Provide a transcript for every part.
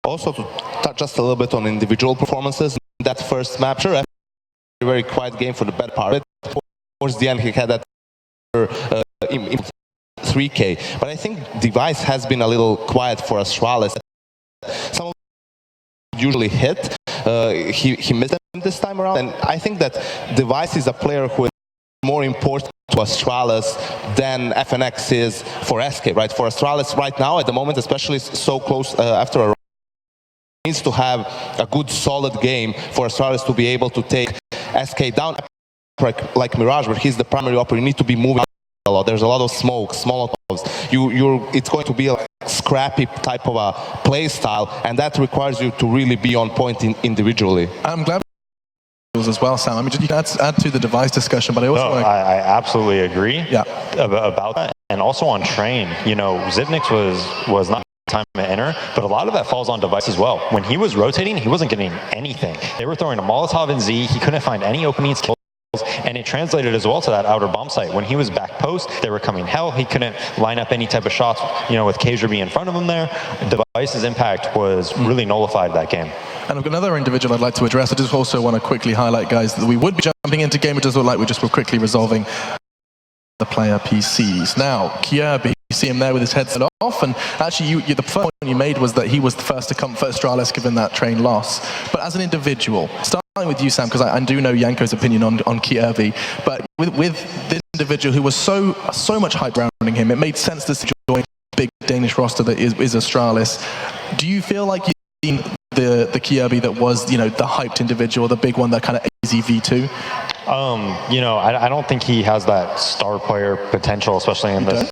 also to touch just a little bit on individual performances. In that first map, sure, a very quiet game for the better part. Towards the end, he had that in 3K, but I think Device has been a little quiet for Astralis. Some of them usually hit. He missed them this time around, and I think that Device is a player who is more important to Astralis than FNX is for SK, right? For Astralis right now, at the moment, especially so close after a needs to have a good, solid game for Astralis to be able to take SK down. Like Mirage, where he's the primary operator, you need to be moving a lot. There's a lot of smoke, small clouds. It's going to be a scrappy type of a play style, and that requires you to really be on point individually. I'm glad as well, Sam. I mean, you can add to the Device discussion, but I also I absolutely agree about that. And also on Train, you know, Zivnix was not time to enter, but a lot of that falls on Device as well. When he was rotating, he wasn't getting anything. They were throwing a Molotov in Z. He couldn't find any openings. And it translated as well to that outer bomb site. When he was back post, they were coming hell. He couldn't line up any type of shots, you know, with Kazra being in front of him there. Device's impact was really nullified that game. And I've got another individual I'd like to address. I just also want to quickly highlight, guys, that we would be jumping into game. It does look like we just were quickly resolving the player PCs. Now, Kierby, you see him there with his headset off, and actually the first point you made was that he was the first to come for Astralis given that Train loss. But as an individual, starting with you, Sam, because I do know Yanko's opinion on Kierby, but with this individual who was so much hype surrounding him, it made sense to join the big Danish roster that is Astralis. Do you feel like you've seen the Kierby that was, you know, the hyped individual, the big one, that kind of AZ V2? You know, I don't think he has that star player potential, especially in this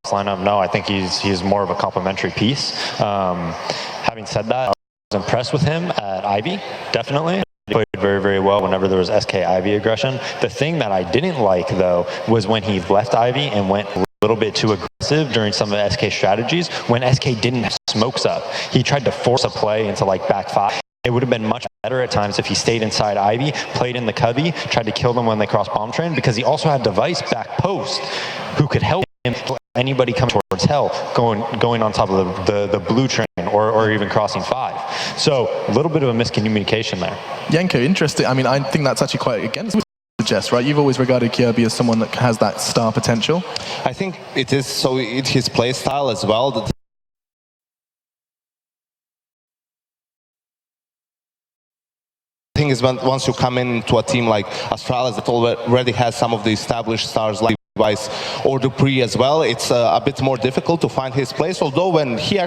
lineup. No, I think he's more of a complementary piece. Having said that, I was impressed with him at Ivy, definitely. He played very, very well whenever there was SK Ivy aggression. The thing that I didn't like, though, was when he left Ivy and went a little bit too aggressive during some of the SK strategies. When SK didn't have smokes up, he tried to force a play into like back five. It would have been much better at times if he stayed inside Ivy, played in the cubby, tried to kill them when they crossed bomb train, because he also had Device back post who could help him. Anybody coming towards hell, going on top of the blue train, or even crossing 5. So a little bit of a miscommunication there. Yanko, interesting. I mean, I think that's actually quite against what you suggest, right? You've always regarded Kierby as someone that has that star potential. I think it is so. It's his play style as well. The thing is, once you come into a team like Astralis that already has some of the established stars like Device or Dupree as well, it's a bit more difficult to find his place. Although when he actually